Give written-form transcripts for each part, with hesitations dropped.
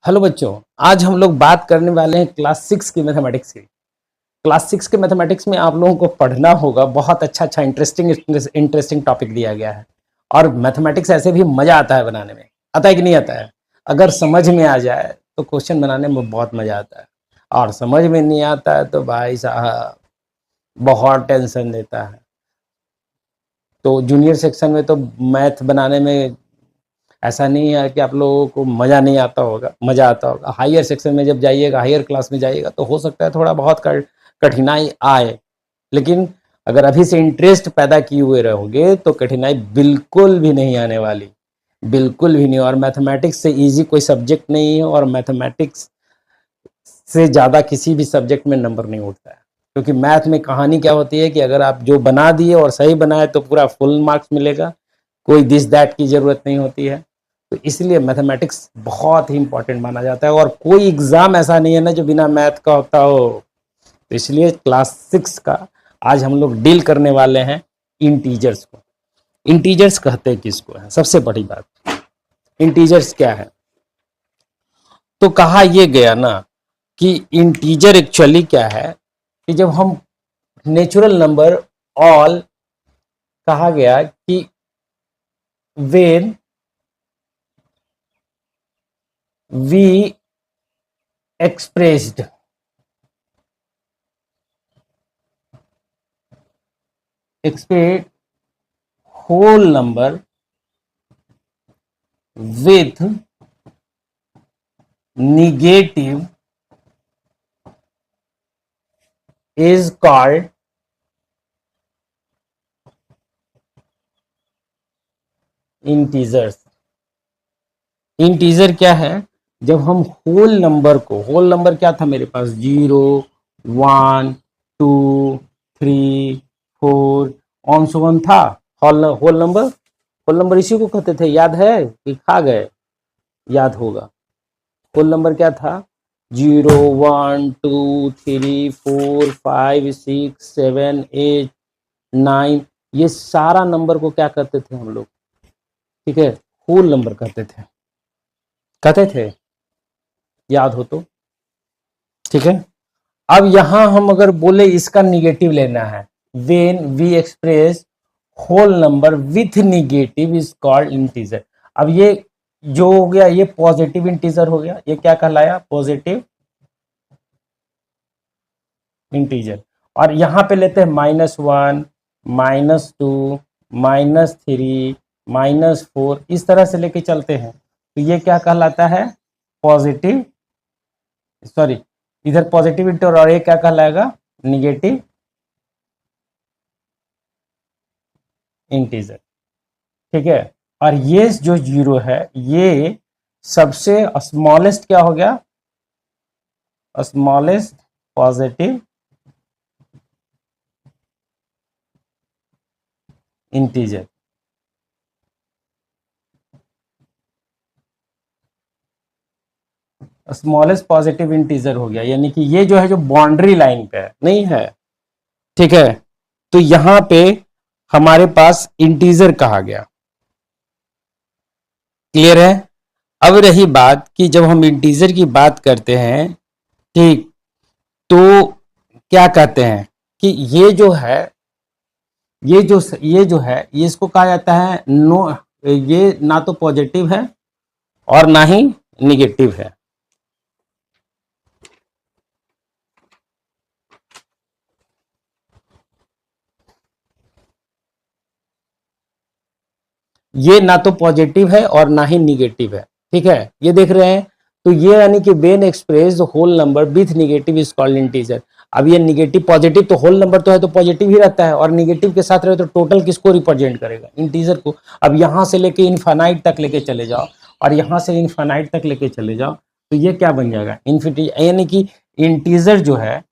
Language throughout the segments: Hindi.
हेलो बच्चों, आज हम लोग बात करने वाले हैं क्लास 6 की मैथमेटिक्स की। क्लास 6 के मैथमेटिक्स में आप लोगों को पढ़ना होगा। बहुत अच्छा इंटरेस्टिंग टॉपिक दिया गया है। और मैथमेटिक्स ऐसे भी मजा आता है बनाने में। आता है कि नहीं आता है? अगर समझ में आ जाए तो क्वेश्चन बनाने में बहुत मजा आता है, और समझ में नहीं आता है तो भाई साहब बहुत टेंशन देता है। तो जूनियर सेक्शन में तो मैथ बनाने में ऐसा नहीं है कि आप लोगों को मज़ा नहीं आता होगा, मज़ा आता होगा। हायर सेक्शन में जब जाइएगा, हायर क्लास में जाइएगा तो हो सकता है थोड़ा बहुत कठिनाई आए, लेकिन अगर अभी से इंटरेस्ट पैदा किए हुए रहोगे तो कठिनाई बिल्कुल भी नहीं आने वाली, बिल्कुल भी नहीं। और मैथमेटिक्स से इजी कोई सब्जेक्ट नहीं है, और मैथमेटिक्स से ज़्यादा किसी भी सब्जेक्ट में नंबर नहीं उठता है। क्योंकि मैथ में कहानी क्या होती है कि अगर आप जो बना दिए और सही बनाए तो पूरा फुल मार्क्स मिलेगा, कोई दिस दैट की ज़रूरत नहीं होती है। तो इसलिए मैथमेटिक्स बहुत ही इंपॉर्टेंट माना जाता है, और कोई एग्जाम ऐसा नहीं है ना जो बिना मैथ का होता हो। तो इसलिए क्लास 6 का आज हम लोग डील करने वाले हैं इंटीजर्स को। इंटीजर्स कहते हैं किसको है? सबसे बड़ी बात, इंटीजर्स क्या है? तो कहा यह गया ना कि इंटीजर एक्चुअली क्या है कि जब हम नेचुरल नंबर ऑल, कहा गया कि when we expressed whole number with negative is called integers. Integer क्या है? जब हम होल नंबर को, होल नंबर क्या था मेरे पास? 0 1 2 3 4 ऑन सो वन था। होल नंबर, होल नंबर इसी को कहते थे। याद है कि खा गए? याद होगा। होल नंबर क्या था? 0 1 2 3 4 5 6 7 8 9, ये सारा नंबर को क्या कहते थे हम लोग? ठीक है, होल नंबर कहते थे। याद हो तो ठीक है। अब यहां हम अगर बोले इसका निगेटिव लेना है, when we express whole number with negative is called integer. अब ये जो हो गया ये पॉजिटिव इंटीजर हो गया। ये क्या कहलाया? Positive integer. और यहां पे लेते हैं -1 -2 -3 -4, इस तरह से लेके चलते हैं तो ये क्या कहलाता है? पॉजिटिव, सॉरी, इधर पॉजिटिव इंटीजर, और ये क्या कहलाएगा? Negative integer. ठीक है। और ये जो 0 है ये सबसे स्मॉलेस्ट क्या हो गया? Smallest positive integer. Smallest positive integer हो गया, यानी कि ये जो है जो बाउंड्री लाइन पे है, नहीं है। ठीक है, तो यहां पे हमारे पास इंटीजर कहा गया। क्लियर है? अब रही बात कि जब हम इंटीजर की बात करते हैं, ठीक, तो क्या कहते हैं कि ये इसको कहा जाता है नो, ये ना तो पॉजिटिव है और ना ही निगेटिव है। ये ना तो पॉजिटिव है और ना ही निगेटिव है। ठीक है, ये देख रहे हैं। तो ये यानी कि when express whole number with negative is called integer. अब ये निगेटिव पॉजिटिव, तो होल नंबर तो है तो पॉजिटिव ही रहता है, और निगेटिव के साथ रहे तो टोटल किसको रिप्रेजेंट करेगा? इंटीजर को। अब यहां से लेके इनफाइनाइट तक लेके चले जाओ, और यहां से इनफाइनाइट तक लेके चले जाओ, तो ये क्या बन जाएगा? इन्फिनिटी। यानी कि इंटीजर जो है,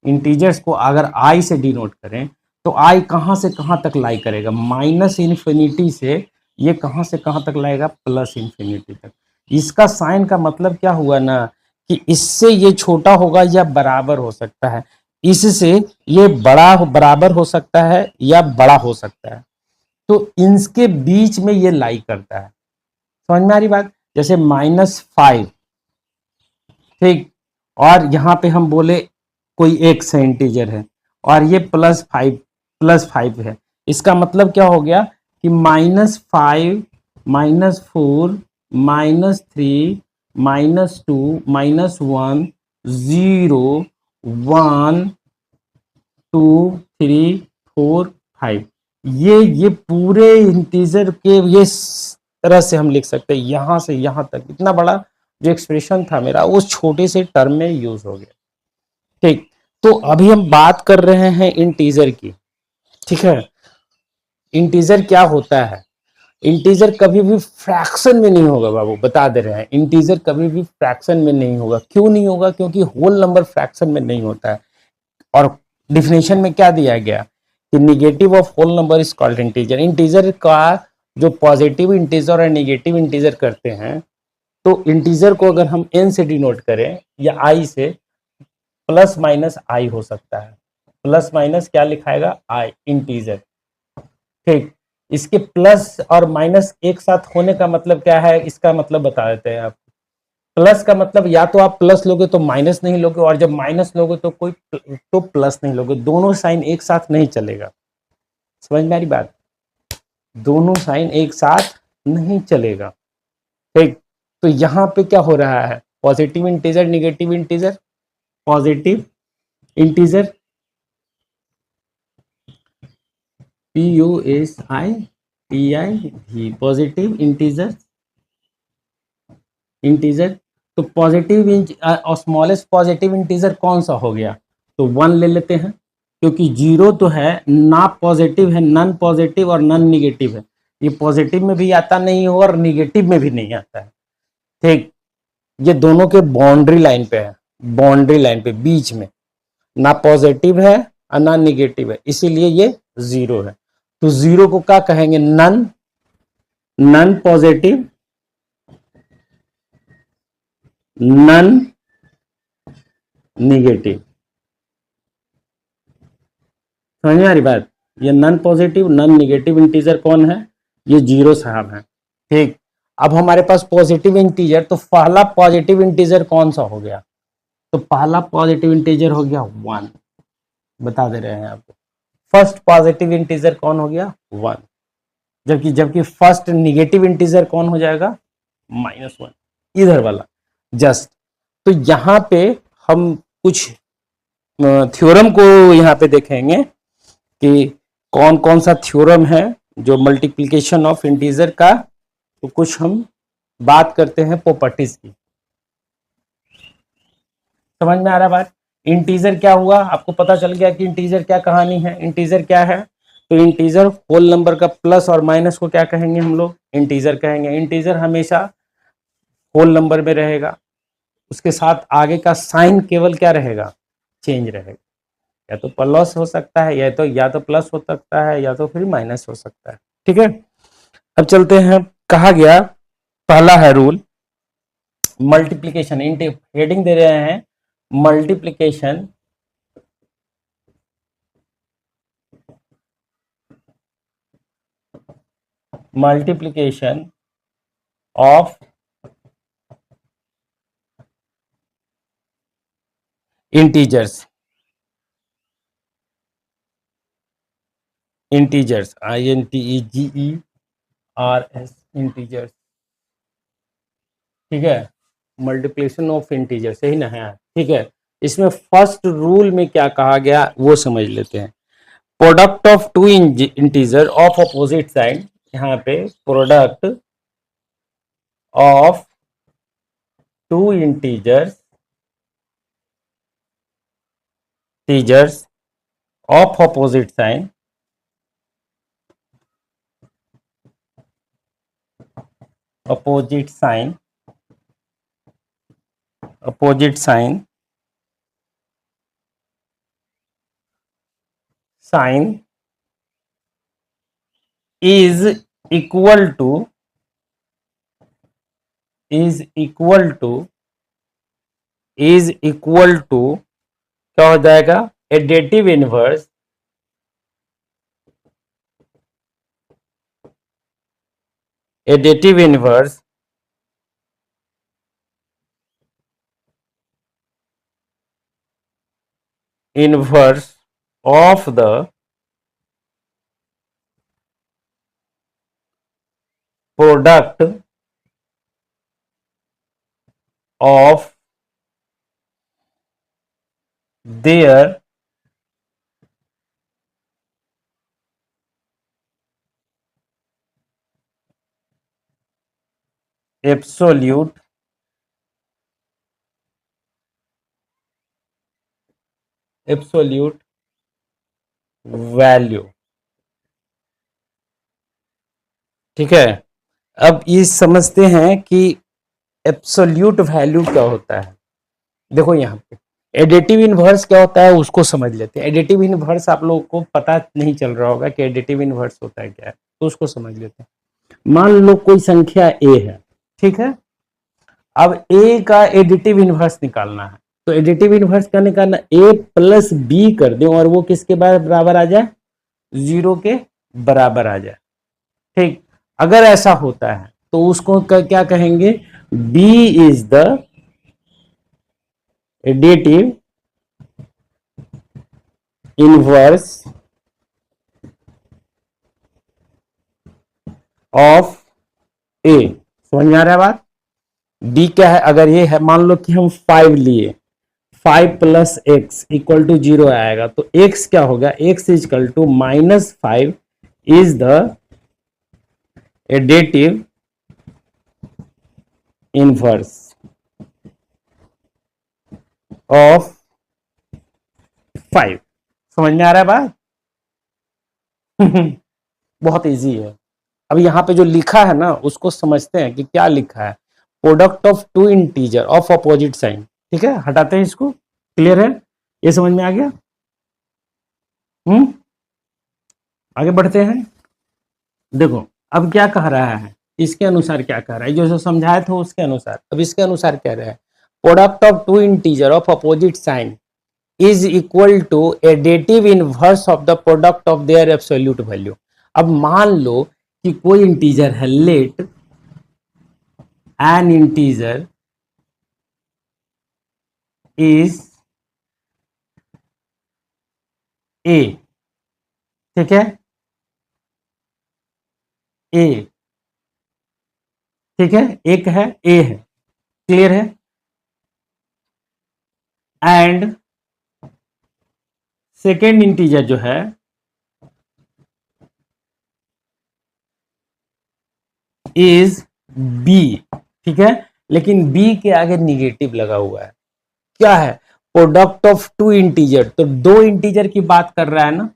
इंटीजर्स को अगर आई से डिनोट करें तो आई कहां से कहां तक लाई करेगा? माइनस इन्फिनिटी से ये कहां से कहां तक लाएगा? प्लस इन्फिनिटी तक। इसका साइन का मतलब क्या हुआ ना कि इससे ये छोटा होगा या बराबर हो सकता है, इससे ये बराबर हो सकता है या बड़ा हो सकता है। तो इनके बीच में ये लाई करता है। समझ में आ रही बात? जैसे -5, ठीक, और यहाँ पे हम बोले कोई एक से इंटीजर है और ये +5 है, इसका मतलब क्या हो गया कि -5, -4, -3, -2, -1, 0, 1, 2, 3, 4, 5, ये पूरे इंटीजर के ये तरह से हम लिख सकते हैं, यहां से यहां तक इतना बड़ा जो एक्सप्रेशन था मेरा वो छोटे से टर्म में यूज हो गया। ठीक, तो अभी हम बात कर रहे हैं इंटीजर की, ठीक है। इंटीजर क्या होता है? इंटीजर कभी भी फ्रैक्शन में नहीं होगा बाबू, बता दे रहे हैं, इंटीजर कभी भी फ्रैक्शन में नहीं होगा। क्यों नहीं होगा? क्योंकि होल नंबर फ्रैक्शन में नहीं होता है। और डिफिनेशन में क्या दिया गया कि negative of whole number is called integer. Integer का जो पॉजिटिव इंटीजर और नेगेटिव इंटीजर करते हैं, तो इंटीजर को अगर हम n से डिनोट करें या i से, +- i हो सकता है। प्लस माइनस क्या लिखाएगा? i, integer. ठीक, इसके प्लस और माइनस एक साथ होने का मतलब क्या है? इसका मतलब बता देते हैं आप। प्लस का मतलब या तो आप प्लस लोगे तो माइनस नहीं लोगे, और जब माइनस लोगे तो प्लस नहीं लोगे, दोनों साइन एक साथ नहीं चलेगा। समझ में आ रही बात? दोनों साइन एक साथ नहीं चलेगा। ठीक, तो यहां पे क्या हो रहा है? Positive integer, negative integer, positive integer, POSITIV, positive integer, integer. तो पॉजिटिव और स्मॉलेस्ट पॉजिटिव इंटीजर कौन सा हो गया? तो 1 ले लेते हैं, क्योंकि 0 तो है ना, पॉजिटिव है, नॉन पॉजिटिव और नॉन निगेटिव है। ये पॉजिटिव में भी आता नहीं है और निगेटिव में भी नहीं आता है। ठीक, ये दोनों के बाउंड्री लाइन पे है, बाउंड्री लाइन पे बीच में, ना पॉजिटिव है और ना निगेटिव है, इसीलिए ये 0 है। तो 0 को क्या कहेंगे? Non, non positive, non negative. समझ में आ रही बात? ये non positive non negative integer कौन है? ये 0 साहब है। ठीक, अब हमारे पास पॉजिटिव इंटीजर, तो पहला पॉजिटिव इंटीजर कौन सा हो गया? तो पहला पॉजिटिव इंटीजर हो गया 1, बता दे रहे हैं आपको। फर्स्ट पॉजिटिव इंटीजर कौन हो गया? 1। जबकि जबकि फर्स्ट निगेटिव इंटीजर कौन हो जाएगा? -1, इधर वाला जस्ट। तो यहां पे हम कुछ थ्योरम को यहाँ पे देखेंगे कि कौन कौन सा थ्योरम है जो मल्टीप्लिकेशन ऑफ इंटीजर का। तो कुछ हम बात करते हैं प्रॉपर्टीज की। समझ में आ रहा बात? इंटीजर क्या हुआ? आपको पता चल गया कि इंटीजर क्या कहानी है, इंटीजर क्या है। तो इंटीजर होल नंबर का प्लस और माइनस को क्या कहेंगे हम लोग? इंटीजर कहेंगे। इंटीजर हमेशा होल नंबर में रहेगा, उसके साथ आगे का साइन केवल क्या रहेगा? चेंज रहेगा। या तो प्लस हो सकता है, या तो प्लस हो सकता है, या तो फिर माइनस हो सकता है। ठीक है, अब चलते हैं। कहा गया पहला है रूल मल्टीप्लीकेशन, हेडिंग दे रहे हैं multiplication multiplication of integers, integers INTEGERS, integers. ठीक है, मल्टीप्लिकेशन ऑफ इंटीजर, सही ना है? ठीक है, इसमें फर्स्ट रूल में क्या कहा गया वो समझ लेते हैं। Product of two integer of opposite side, यहाँ पे product of two integers of opposite sign, opposite sign, opposite sign, sign is equal to, is equal to, is equal to क्या हो जाएगा? Additive inverse, additive inverse inverse of the product of their absolute value. ठीक है, अब ये समझते हैं कि एब्सोल्यूट वैल्यू क्या होता है। देखो यहाँ पे एडिटिव इनवर्स क्या होता है उसको समझ लेते हैं। एडिटिव इनवर्स आप लोगों को पता नहीं चल रहा होगा कि एडिटिव इनवर्स होता है क्या है, तो उसको समझ लेते हैं। मान लो कोई संख्या ए है, ठीक है, अब ए का एडिटिव इनवर्स निकालना है, तो एडिटिव इनवर्स क्या निकालना, ए प्लस बी कर दें और वो किसके बराबर आ जाए, 0 के बराबर आ जाए। ठीक, अगर ऐसा होता है तो उसको क्या कहेंगे, b is the additive inverse of A. समझ में आ रहा है बात। b क्या है, अगर ये है, मान लो कि हम 5 लिए, 5 प्लस एक्स इक्वल टू 0 आएगा, तो x क्या होगा, x equal to -5 is the additive inverse of 5। समझ में आ रहा है बात। बहुत इजी है। अब यहाँ पे जो लिखा है ना उसको समझते हैं कि क्या लिखा है, product of two integer of opposite sign. ठीक है, हटाते हैं इसको। क्लियर है, ये समझ में आ गया। आगे बढ़ते हैं। देखो अब क्या कह रहा है, इसके अनुसार क्या कह रहा है, जो समझाया था उसके अनुसार। अब इसके अनुसार कह रहा है, product of two integer of opposite sign is equal to additive inverse of the product of their absolute value. अब मान लो कि कोई इंटीजर है, let an integer is A. ठीक है, ए, ठीक है, एक है, ए है, क्लियर है, एंड सेकेंड इंटीजर जो है इज बी। ठीक है, लेकिन बी के आगे निगेटिव लगा हुआ है। क्या है, प्रोडक्ट ऑफ टू इंटीजर, तो दो इंटीजर की बात कर रहा है ना,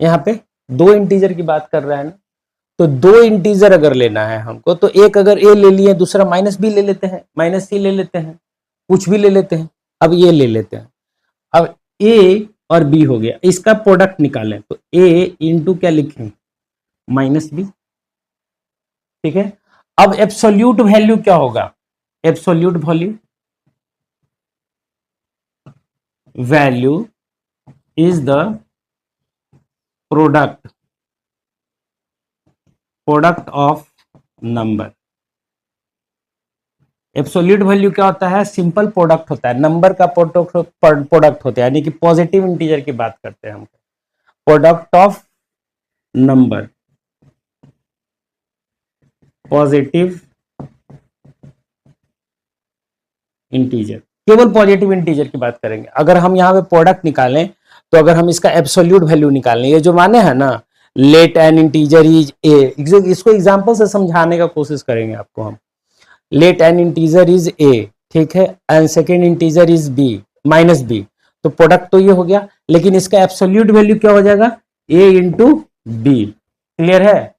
यहाँ पे दो इंटीजर की बात कर रहा है ना, तो दो इंटीजर अगर लेना है हमको, तो एक अगर ए ले लिए, दूसरा माइनस बी ले लेते हैं, माइनस सी ले लेते हैं, कुछ भी ले लेते हैं। अब ये ले लेते हैं, अब ए और बी हो गया, इसका प्रोडक्ट निकालें, तो ए इंटू क्या लिखें, माइनस बी। ठीक है, अब एब्सोल्यूट वैल्यू क्या होगा, absolute value is the product of number. Absolute value क्या होता है, सिंपल प्रोडक्ट होता है, नंबर का प्रोडक्ट होता है, यानी कि पॉजिटिव इंटीजर की बात करते हैं हम, product of number, positive integer, केवल पॉजिटिव इंटीजर की बात करेंगे। अगर हम यहाँ पे प्रोडक्ट निकालें, तो अगर हम इसका एब्सोल्यूट वैल्यू निकालें, ये जो माने हैं ना, let an integer is A, इसको एग्जांपल से समझाने का कोशिश करेंगे आपको हम। Let an integer is A, ठीक है, and second integer is B, minus B, तो प्रोडक्ट तो ये हो गया, लेकिन इसका एब्सोल्यूट वैल्यू क्या हो जाएगा, ए इंटू बी। क्लियर है,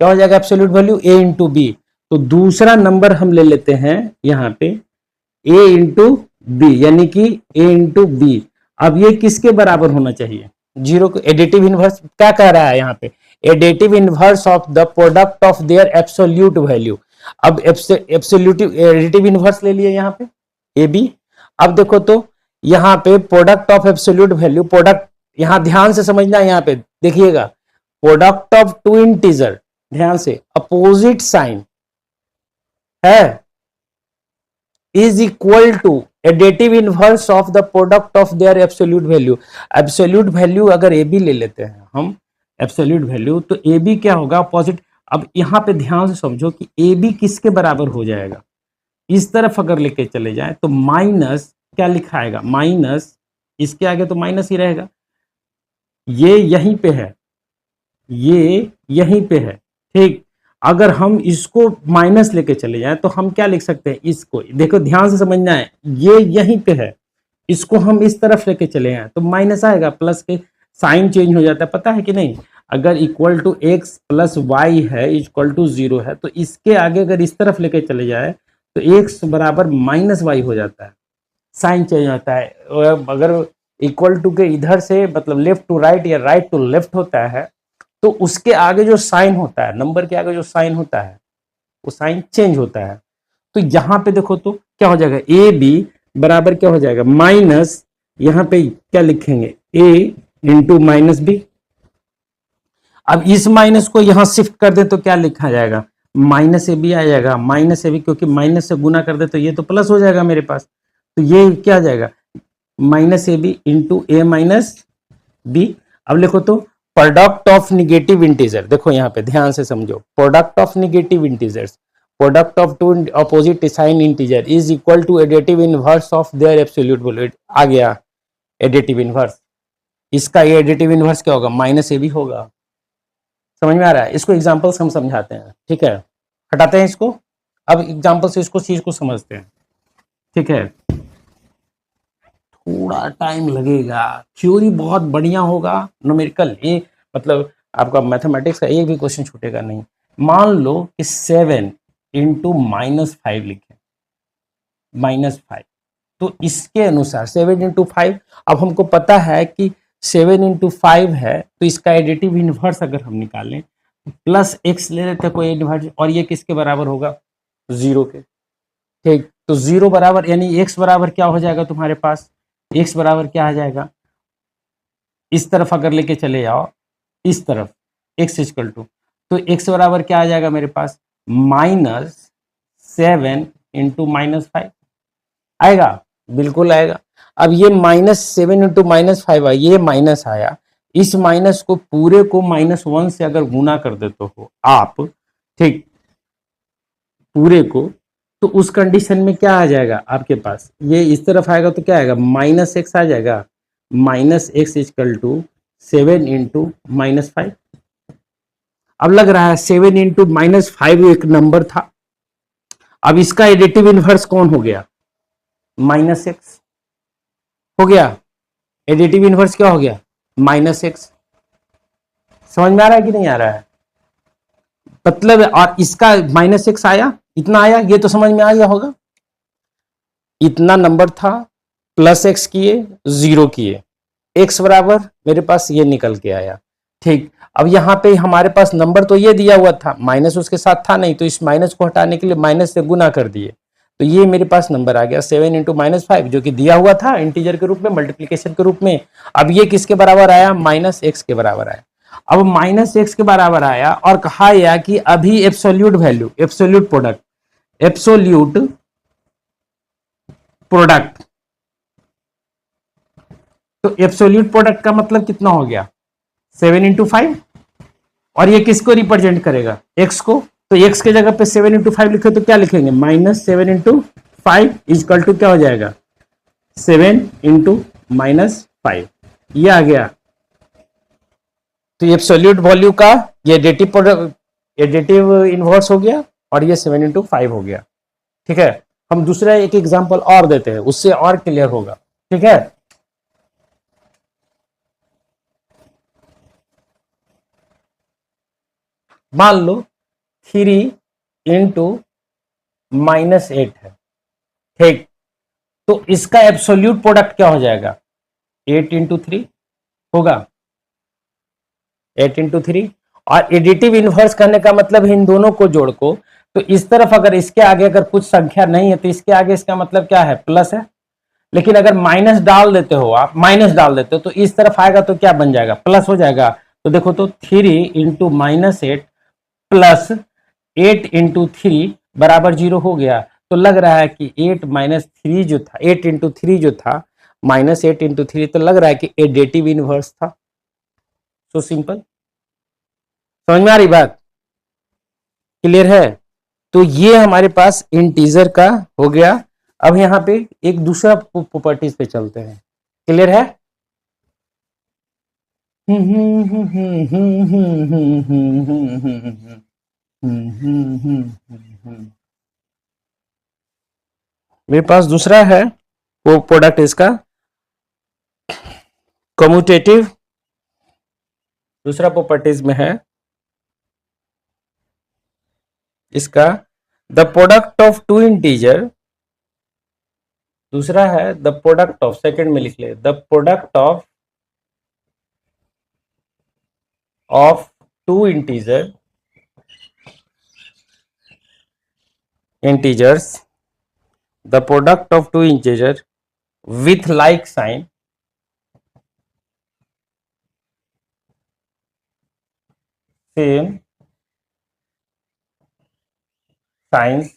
क्या हो जाएगा एब्सोल्यूट वैल्यू, ए इंटू बी। तो दूसरा नंबर हम ले लेते हैं यहाँ पे, ए इंटू बी, यानी कि ए इंटू बी। अब ये किसके बराबर होना चाहिए, 0 को। एडिटिव इनवर्स क्या कह रहा है यहाँ पे, additive inverse of the product of their absolute value. अब एब्सोल्यूट एडिटिव इनवर्स ले लिए यहाँ पे, ए बी। अब देखो तो यहाँ पे product of absolute value, product यहाँ ध्यान से समझना, यहाँ पे देखिएगा, प्रोडक्ट ऑफ टू इंटीजर, ध्यान से, अपोजिट साइन है, is equal to additive inverse of the product of their absolute value. Absolute value अगर ए बी ले लेते हैं हम, एब्सोल्यूट वैल्यू, तो ए बी क्या होगा, अपोजिट। अब यहाँ पे ध्यान से समझो कि ए बी किसके बराबर हो जाएगा, इस तरफ अगर लेके चले जाए तो माइनस क्या लिखा आएगा, माइनस, इसके आगे तो माइनस ही रहेगा, ये यहीं पे है, ये यहीं पे है, ठीक। अगर हम इसको माइनस लेके चले जाएं तो हम क्या लिख सकते हैं, इसको देखो ध्यान से समझना है, ये यहीं पे है, इसको हम इस तरफ लेके चले जाएं तो माइनस आएगा, प्लस के साइन चेंज हो जाता है, पता है कि नहीं। अगर equal to x plus y है इक्वल टू 0 है, तो इसके आगे अगर इस तरफ लेके चले जाए तो एक्स बराबर माइनस वाई हो जाता है, साइन चेंज होता है। अगर इक्वल टू के इधर से मतलब लेफ्ट टू राइट या राइट टू लेफ्ट होता है, तो उसके आगे जो साइन होता है, नंबर के आगे जो साइन होता है, वो साइन चेंज होता है। तो यहाँ पे देखो तो क्या हो जाएगा, ए बी बराबर क्या हो जाएगा, माइनस, यहाँ पे क्या लिखेंगे, ए इंटू माइनस बी। अब इस माइनस को यहां शिफ्ट कर दे तो क्या लिखा जाएगा, माइनस ए बी आ जाएगा, माइनस ए बी, क्योंकि माइनस से गुना कर दे तो ये तो प्लस हो जाएगा मेरे पास, तो ये क्या आ जाएगा, minus A B into A minus B. अब लिखो तो प्रोडक्ट ऑफ निगेटिव इंटीजर, देखो यहाँ पे ध्यान से समझो, product of negative integers, product of two opposite sign integer is equal to additive inverse of their absolute value. आ गया एडिटिव इनवर्स, इसका ये एडिटिव इनवर्स क्या होगा, माइनस ए बी होगा। समझ में आ रहा है, इसको एग्जांपल से हम समझाते हैं, ठीक है, हटाते हैं इसको, अब एग्जांपल से इसको चीज को समझते हैं, ठीक है। थोड़ा टाइम लगेगा, थ्योरी बहुत बढ़िया होगा, न्यूमेरिकल ये मतलब आपका मैथमेटिक्स का एक भी क्वेश्चन छूटेगा नहीं। मान लो कि 7 इंटू -5 लिखें, -5, तो इसके अनुसार 7 इंटू 5, अब हमको पता है कि 7 इंटू 5 है, तो इसका एडिटिव इनवर्स अगर हम निकालें प्लस एक्स ले लेते हैं कोई इनवर्स, और ये किसके बराबर होगा, 0 के, ठीक। तो 0 बराबर यानी एक्स बराबर क्या हो जाएगा तुम्हारे पास, एक्स बराबर क्या आ जाएगा, इस तरफ अगर लेके चले जाओ, इस तरफ एक्स इक्वल टू, तो एक्स बराबर क्या आ जाएगा मेरे पास, -7 इंटू -5 आएगा, बिल्कुल आएगा। अब ये -7 इंटू -5 आया, ये माइनस आया, इस माइनस को पूरे को -1 से अगर गुना कर देते हो आप, ठीक, पूरे को, तो उस कंडीशन में क्या आ जाएगा आपके पास, ये इस तरफ आएगा तो क्या आएगा, -x आ जाएगा, -x इक्वल टू 7 इंटू -5। अब लग रहा है 7 इंटू -5 एक नंबर था, अब इसका एडिटिव इनवर्स कौन हो गया, -x हो गया, एडिटिव इनवर्स क्या हो गया, -x। समझ में आ रहा है कि नहीं आ रहा है, मतलब, और इसका -x आया, इतना आया, ये तो समझ में आ गया होगा, इतना नंबर था, प्लस x किए, 0 किए, x बराबर मेरे पास ये निकल के आया, ठीक। अब यहाँ पे हमारे पास नंबर तो ये दिया हुआ था, माइनस उसके साथ था नहीं, तो इस माइनस को हटाने के लिए माइनस से गुना कर दिए, तो ये मेरे पास नंबर आ गया 7 इंटू -5, जो कि दिया हुआ था इंटीजर के रूप में, मल्टीप्लीकेशन के रूप में। अब ये किसके बराबर आया, -x के बराबर आया। अब -x के बराबर आया और कहा गया कि अभी absolute value, absolute product, absolute product, तो एब्सोल्यूट प्रोडक्ट का मतलब कितना हो गया, 7 इंटू 5, और ये किसको रिप्रेजेंट करेगा, x को, तो x के जगह पे 7 इंटू 5 लिखे तो क्या लिखेंगे, -7 इंटू 5 इक्वल टू क्या हो जाएगा, 7 इंटू -5, ये आ गया। तो ये एब्सोल्यूट वैल्यू का ये एडिटिव इनवर्स हो गया, और ये 7 इंटू 5 हो गया, ठीक है। हम दूसरा एक एग्जांपल और देते हैं, उससे और क्लियर होगा, ठीक है। मान लो 3 इंटू -8 है, ठीक, तो इसका एब्सोल्यूट प्रोडक्ट क्या हो जाएगा, 8 इंटू 3 होगा, 8 इंटू 3, और एडिटिव इनवर्स करने का मतलब इन दोनों को जोड़ को, तो इस तरफ अगर इसके आगे अगर कुछ संख्या नहीं है तो इसके आगे इसका मतलब क्या है, प्लस है, लेकिन अगर माइनस डाल देते हो आप, माइनस डाल देते हो तो इस तरफ आएगा तो क्या बन जाएगा, प्लस हो जाएगा। तो देखो तो 3 इंटू -8 प्लस 8 इंटू 3 बराबर 0 हो गया, तो लग रहा है कि 8 माइनस 3 जो था, 8 इंटू 3 जो था, माइनस 8 इंटू 3, तो लग रहा है कि एडेटिव इनवर्स था। So simple. समझ में आ रही बात? क्लियर है? तो ये हमारे पास इंटीजर का हो गया। अब यहाँ पे एक दूसरा प्रॉपर्टीज पे चलते हैं। क्लियर है? मेरे पास दूसरा है वो प्रोडक्ट इसका कम्यूटेटिव, दूसरा प्रॉपर्टीज में है इसका the product of two integer, दूसरा है द प्रोडक्ट ऑफ, सेकंड में लिख ले, the product of two integers, the product of two integer with like sign, same signs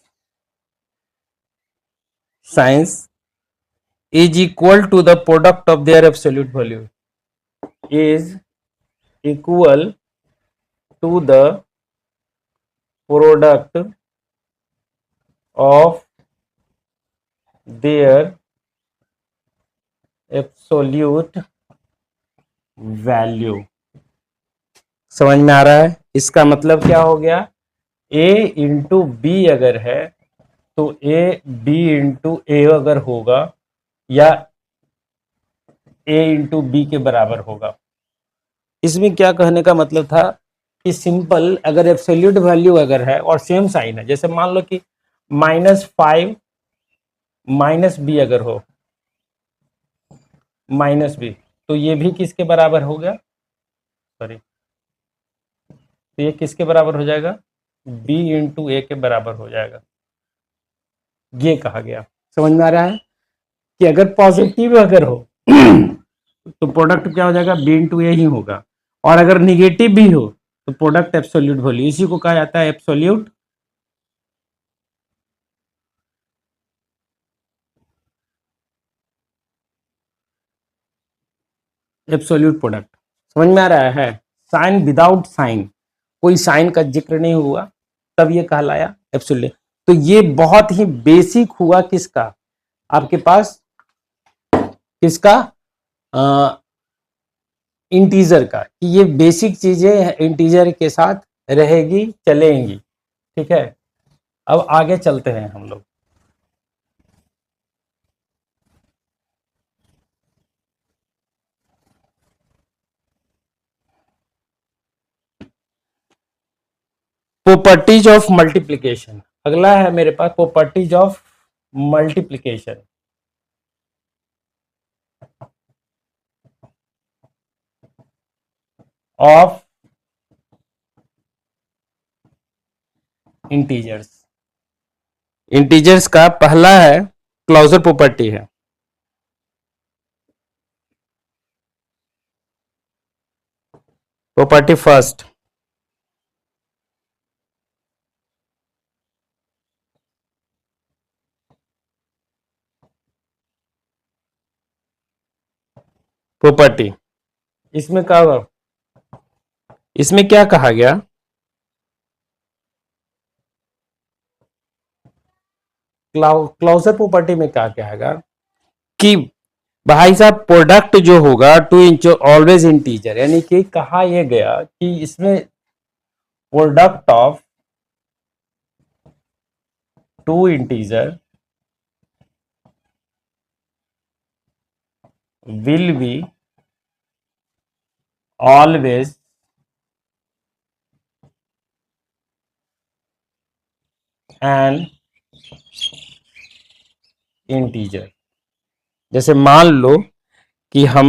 is equal to the product of their absolute value, is equal to the product of their absolute value। समझ में आ रहा है? इसका मतलब क्या हो गया? a इंटू बी अगर है तो a b इंटू ए अगर होगा या a इंटू बी के बराबर होगा। इसमें क्या कहने का मतलब था कि सिंपल, अगर एब्सोल्यूट वैल्यू अगर है और सेम साइन है, जैसे मान लो कि -5 माइनस बी अगर हो, माइनस बी, तो ये भी किसके बराबर हो गया? सॉरी, तो ये किसके बराबर हो जाएगा? b इंटू ए के बराबर हो जाएगा। ये कहा गया। समझ में आ रहा है कि अगर पॉजिटिव अगर हो तो प्रोडक्ट क्या हो जाएगा? b इंटू ए ही होगा, और अगर निगेटिव भी हो तो प्रोडक्ट एब्सोल्यूट वैल्यू, इसी को कहा जाता है एब्सोल्यूट प्रोडक्ट। समझ में आ रहा है? साइन विदाउट साइन, कोई साइन का जिक्र नहीं हुआ, तब ये कहलाया एब्सोल्यूट। तो ये बहुत ही बेसिक हुआ किसका? आपके पास किसका? इंटीजर का, कि ये बेसिक चीजें इंटीजर के साथ रहेगी, चलेंगी। ठीक है, अब आगे चलते हैं हम लोग। प्रॉपर्टीज ऑफ मल्टीप्लिकेशन, अगला है मेरे पास properties of multiplication. Of integers, integers का पहला है क्लोजर प्रॉपर्टी है, प्रॉपर्टी फर्स्ट, प्रॉपर्टी। इसमें क्या, इसमें क्या कहा गया? क्लोजर प्रॉपर्टी में क्या कहेगा कि भाई साहब प्रोडक्ट जो होगा टू इंच ऑलवेज इंटीजर, यानी कि कहा यह गया कि इसमें product of two integer will be always an integer। जैसे मान लो कि हम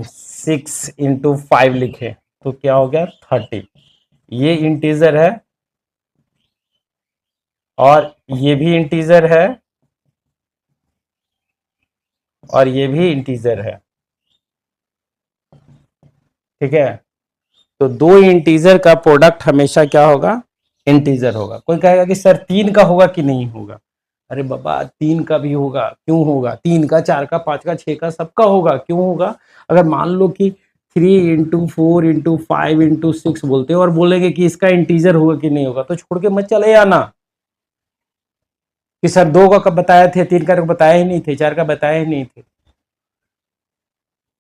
6 इंटू 5 लिखे तो क्या हो गया? 30। ये इंटीजर है और ये भी इंटीजर है और ये भी इंटीजर है। ठीक है, तो दो इंटीजर का प्रोडक्ट हमेशा क्या होगा? इंटीजर होगा। कोई कहेगा कि सर 3 का होगा कि नहीं होगा? अरे बाबा 3 का भी होगा, क्यों होगा? 3 का, 4 का, 5 का, 6 का, सबका होगा, क्यों होगा? अगर मान लो कि 3 इंटू 4 इंटू 5 इंटू 6 बोलते हो और बोलेंगे कि इसका इंटीजर होगा कि नहीं होगा, तो छोड़ के मत चले आना कि सर 2 का कब बताए थे, 3 का बताया ही नहीं थे, 4 का बताया ही नहीं थे।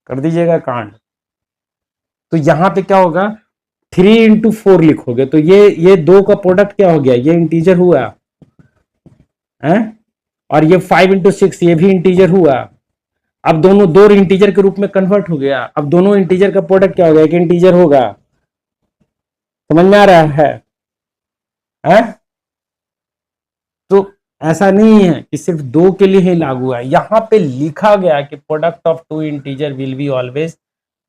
कर दीजिएगा कांड। तो यहां पे क्या होगा, 3 इंटू 4 लिखोगे तो ये 2 का प्रोडक्ट क्या हो गया, ये इंटीजर हुआ है। और ये 5 इंटू 6 ये भी इंटीजर हुआ। अब दोनों दो इंटीजर के रूप में कन्वर्ट हो गया, अब दोनों इंटीजर का प्रोडक्ट क्या होगा, एक इंटीजर होगा। समझ में आ रहा है? तो ऐसा नहीं है कि सिर्फ 2 के लिए ही लागू है, यहां पे लिखा गया कि product of 2 integer will be always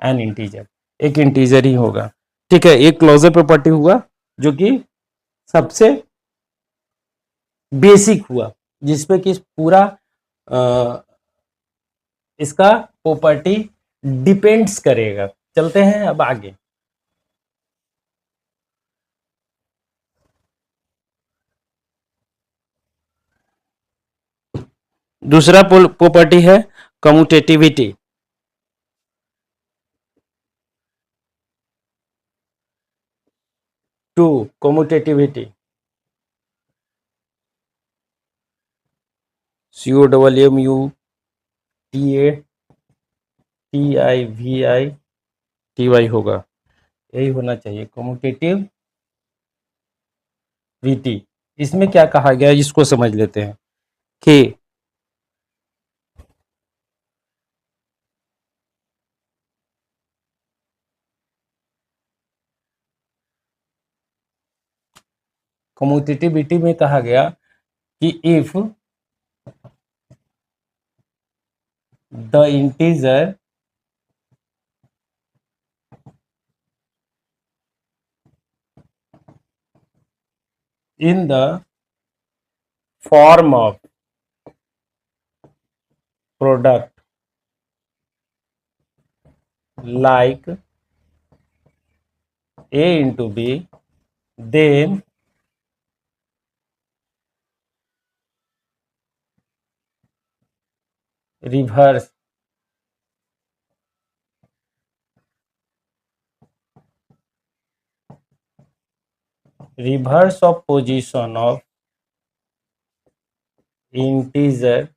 an integer, एक इंटीजर ही होगा। ठीक है, एक क्लोजर प्रॉपर्टी हुआ जो कि सबसे बेसिक हुआ, जिसपे कि पूरा इसका प्रॉपर्टी डिपेंड्स करेगा। चलते हैं अब आगे। दूसरा प्रॉपर्टी है कम्यूटेटिविटी। टू कम्यूटेटिविटी, COMMUTATIVI होगा, यही होना चाहिए कम्यूटेटिव वीटी। इसमें क्या कहा गया है इसको समझ लेते हैं कि कम्यूटेटिविटी में कहा गया कि if the integer in the form of product like A into B, then reverse of position of integer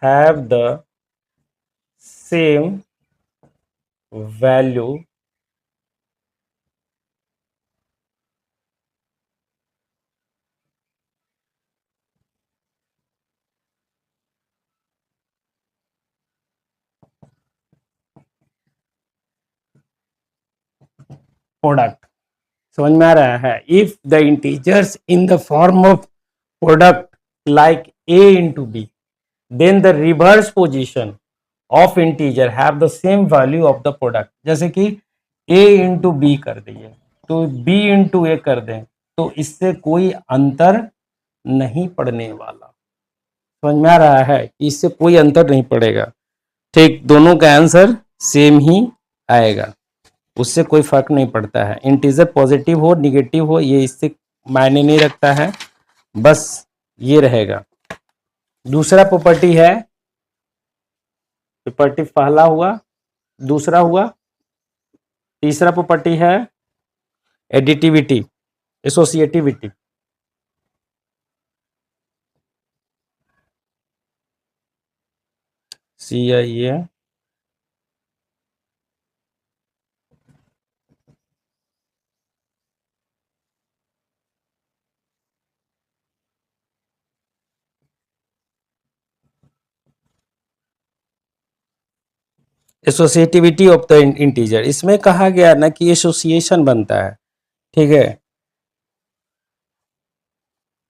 have the same value product। समझ में आ रहा है? If the integers in the form of product like A into B, then the reverse position of integer have the same value of the product। जैसे कि A into B कर दिए तो B into A कर दें तो इससे कोई अंतर नहीं पड़ने वाला। समझ में आ रहा है? इससे कोई अंतर नहीं पड़ेगा। ठीक, दोनों का आंसर सेम ही आएगा, उससे कोई फर्क नहीं पड़ता है। इंटीजर पॉजिटिव हो निगेटिव हो ये इससे मायने नहीं रखता है, बस ये रहेगा। दूसरा प्रॉपर्टी है, प्रॉपर्टी पहला हुआ, दूसरा हुआ, तीसरा प्रॉपर्टी है additivity, associativity. CIA associativity of the integer. इसमें कहा गया ना कि एसोसिएशन बनता है। ठीक है,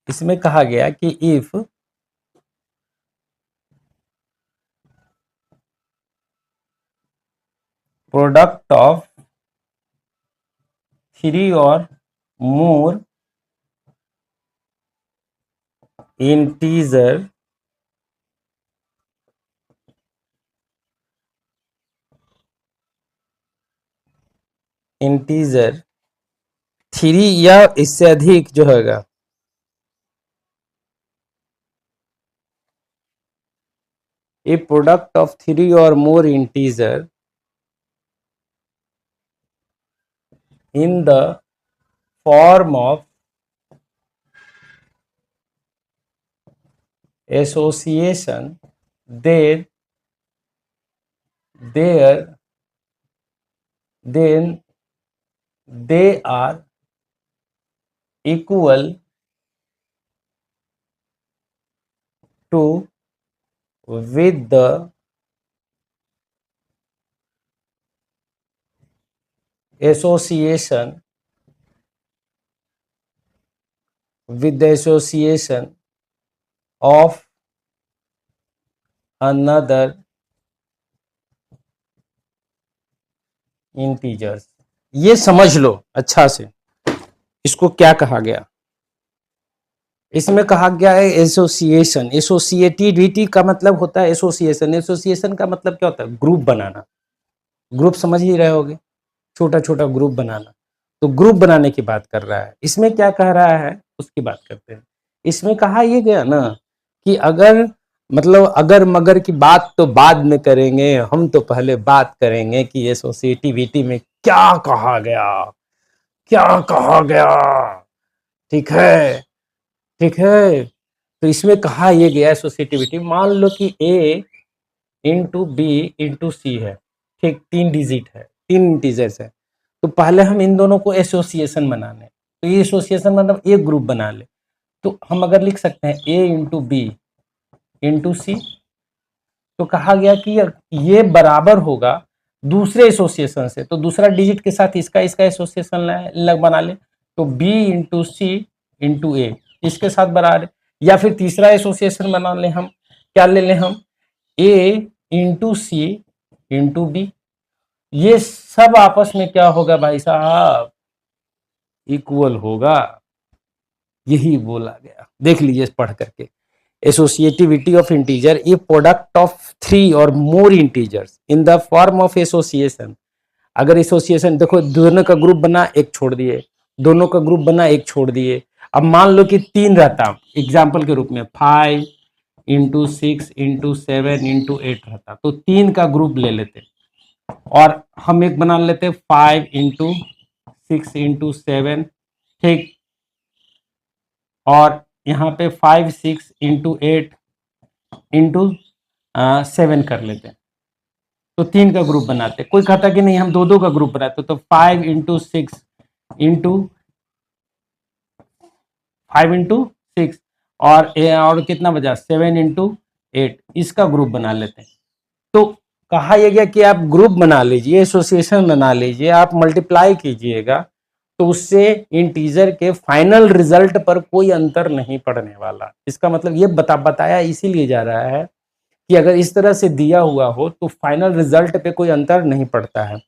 इसमें कहा गया कि इफ प्रोडक्ट ऑफ 3 और मोर इंटीजर 3 या इससे अधिक जो होगा, ए प्रोडक्ट ऑफ 3 और मोर integer in the form of association, then there then they are equal to with the association of another integers। ये समझ लो अच्छा से, इसको क्या कहा गया। इसमें कहा गया है एसोसिएशन। एसोसिएटिविटी का मतलब होता है एसोसिएशन। एसोसिएशन का मतलब क्या होता है? ग्रुप बनाना। ग्रुप समझ ही रहे होगे, छोटा छोटा ग्रुप बनाना। तो ग्रुप बनाने की बात कर रहा है। इसमें क्या कह रहा है उसकी बात करते हैं। इसमें कहा ये गया ना कि अगर मतलब अगर मगर की बात तो बाद में करेंगे, हम तो पहले बात करेंगे कि एसोसिएटिविटी में क्या कहा गया, क्या कहा गया। ठीक है, ठीक है। तो इसमें कहा यह गया एसोसिएटिविटी, मान लो कि ए इंटू बी इंटू सी है, ठीक, 3 डिजिट है, 3 इंटीजर्स है। तो पहले हम इन दोनों को एसोसिएशन बना लें। तो ये एसोसिएशन मतलब एक ग्रुप बना ले। तो हम अगर लिख सकते हैं ए इंटू बी इंटू सी, तो कहा गया कि ये बराबर होगा दूसरे एसोसिएशन से। तो दूसरा डिजिट के साथ इसका इसका एसोसिएशन लग बना ले, तो बी इंटू सी इंटू ए इसके साथ बराबर। या फिर तीसरा एसोसिएशन बना ले हम, क्या ले लें हम, ए इंटू सी इंटू बी। ये सब आपस में क्या होगा भाई साहब? इक्वल होगा। यही बोला गया, देख लीजिए पढ़ करके। Associativity of integer, a product of 3 और more integers in the form of association. अगर एसोसिएशन देखो, दोनों का ग्रुप बना एक छोड़ दिए, दोनों का ग्रुप बना एक छोड़ दिए। अब मान लो कि 3 रहता एग्जाम्पल के रूप में, 5 इंटू 6 इंटू 7 इंटू 8 रहता, तो 3 का ग्रुप ले लेते और हम एक बना लेते 5 इंटू 6 इंटू 7, ठीक। और यहाँ पे 5 6 इंटू 8 इंटू 7 कर लेते हैं, तो 3 का ग्रुप बनाते। कोई कहता कि नहीं हम दो दो का ग्रुप बनाते, तो 5 इंटू 6 इंटू 5 इंटू 6 और कितना बचा 7 इंटू 8, इसका ग्रुप बना लेते हैं। तो कहा यह गया कि आप ग्रुप बना लीजिए, एसोसिएशन बना लीजिए, आप मल्टीप्लाई कीजिएगा, तो उससे इंटीजर के फाइनल रिजल्ट पर कोई अंतर नहीं पड़ने वाला। इसका मतलब ये बताया इसीलिए जा रहा है कि अगर इस तरह से दिया हुआ हो तो फाइनल रिजल्ट पे कोई अंतर नहीं पड़ता है।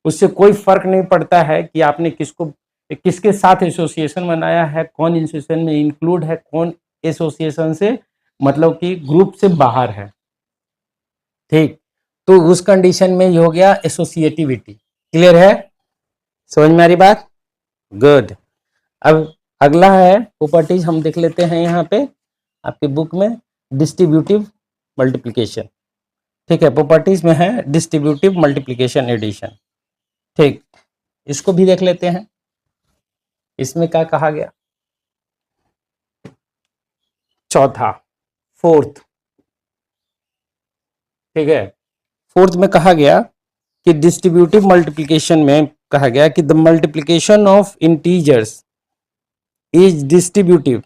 उससे कोई फर्क नहीं पड़ता है कि आपने किसको किसके साथ एसोसिएशन बनाया है, कौन एसोसिएशन में इंक्लूड है, कौन एसोसिएशन से मतलब कि ग्रुप से बाहर है, ठीक। तो उस कंडीशन में ये हो गया एसोसिएटिविटी। क्लियर है? समझ में आ रही बात? गुड। अब अगला है प्रॉपर्टीज, हम देख लेते हैं यहाँ पे आपके बुक में, डिस्ट्रीब्यूटिव मल्टीप्लिकेशन। ठीक है, प्रॉपर्टीज में है डिस्ट्रीब्यूटिव मल्टीप्लिकेशन एडिशन, ठीक। इसको भी देख लेते हैं, इसमें क्या कहा गया। चौथा, फोर्थ, ठीक है। फोर्थ में कहा गया कि डिस्ट्रीब्यूटिव मल्टीप्लिकेशन में कहा गया कि the multiplication of integers is distributive.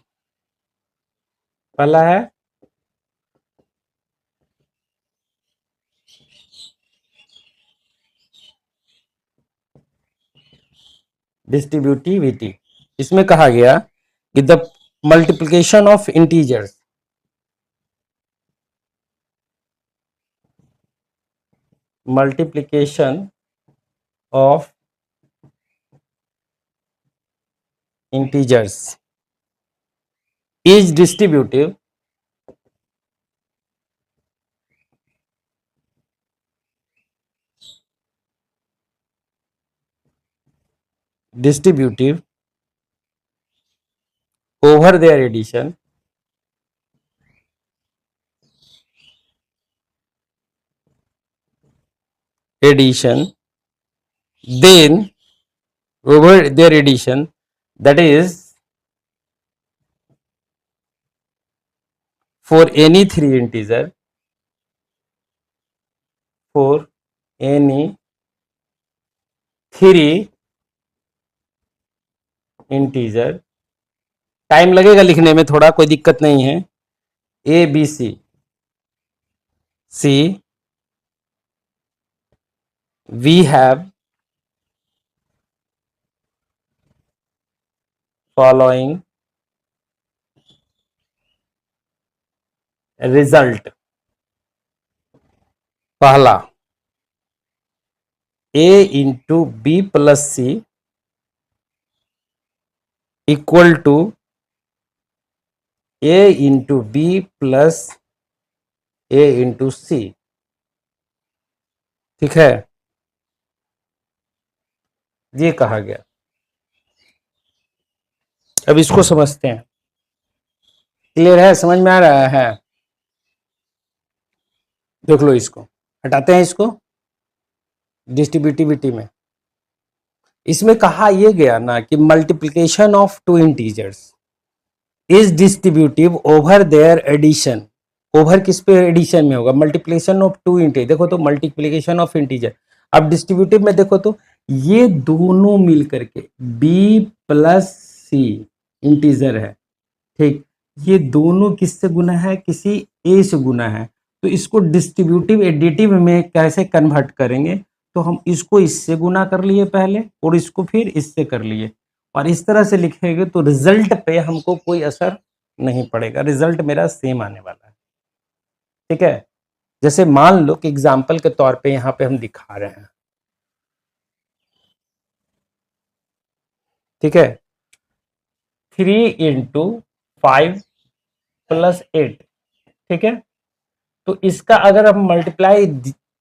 पहला है डिस्ट्रीब्यूटिविटी। इसमें कहा गया कि the multiplication of integers multiplication of integers is distributive distributive over their addition, then over their addition, that is for any three integer, for any three integer, time लगेगा लिखने में थोड़ा, कोई दिक्कत नहीं है, A B C we have following result. पहला a into B plus C equal to a into B plus a into C, ठीक है, ये कहा गया। अब इसको समझते हैं, क्लियर है, समझ में आ रहा है? देख लो, इसको हटाते हैं, इसको डिस्ट्रीब्यूटिविटी में, इसमें कहा यह गया ना कि multiplication of two integers is distributive over their addition. Over किस पे एडिशन में होगा? Multiplication of two integer. देखो तो मल्टीप्लिकेशन ऑफ इंटीजर, अब डिस्ट्रीब्यूटिव में देखो तो ये दोनों मिल करके b प्लस सी इंटीजर है, ठीक, ये दोनों किससे गुना है? किसी a से गुना है। तो इसको डिस्ट्रीब्यूटिव एडिटिव में कैसे कन्वर्ट करेंगे? तो हम इसको इससे गुना कर लिए पहले और इसको फिर इससे कर लिए, और इस तरह से लिखेंगे तो रिजल्ट पे हमको कोई असर नहीं पड़ेगा, रिजल्ट मेरा सेम आने वाला है, ठीक है। जैसे मान लो कि एग्जाम्पल के तौर पे यहाँ पे हम दिखा रहे हैं, ठीक है, 3 इंटू 5 प्लस 8, ठीक है। तो इसका अगर हम मल्टीप्लाई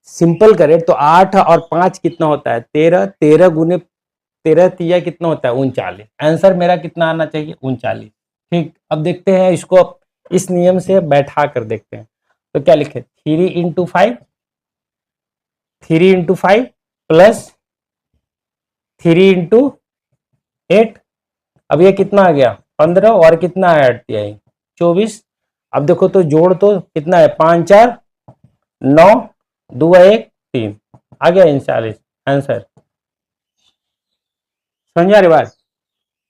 सिंपल करें तो 8 और 5 कितना होता है? 13, 13 गुने 13 तिया कितना होता है? 39। आंसर मेरा कितना आना चाहिए? 39, ठीक। अब देखते हैं इसको, इस नियम से बैठा कर देखते हैं। तो क्या लिखे? 3 इंटू 5, 3 इंटू 5 प्लस 3 इंटू 8, अब ये कितना आ गया? 15, और कितना ऐड किया? 24। अब देखो तो जोड़ तो कितना है? 5 4 9, 2 1 3, आ गया 39 आंसर। समझा रे बात?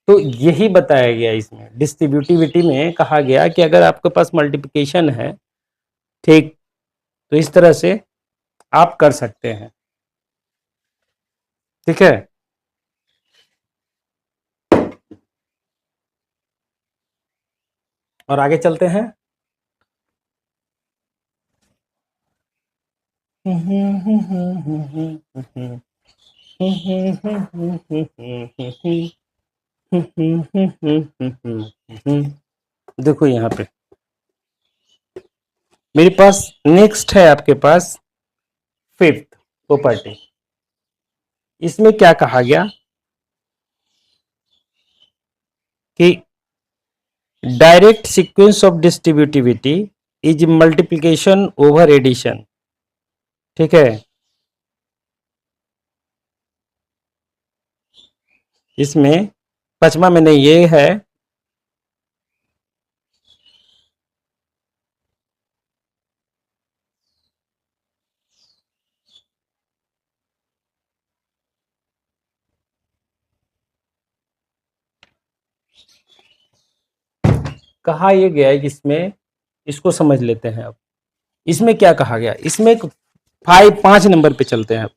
तो यही बताया गया इसमें, डिस्ट्रीब्यूटिविटी में कहा गया कि अगर आपके पास मल्टीप्लिकेशन है, ठीक, तो इस तरह से आप कर सकते हैं, ठीक है। और आगे चलते हैं। देखो यहाँ पे मेरे पास नेक्स्ट है आपके पास फिफ्थ प्रॉपर्टी। इसमें क्या कहा गया कि direct sequence of distributivity is multiplication over addition, ठीक है। इसमें पांचवा में नहीं, ये है कहा यह गया है कि इसमें, इसको समझ लेते हैं अब। इसमें क्या कहा गया? इसमें 5 नंबर पे चलते हैं।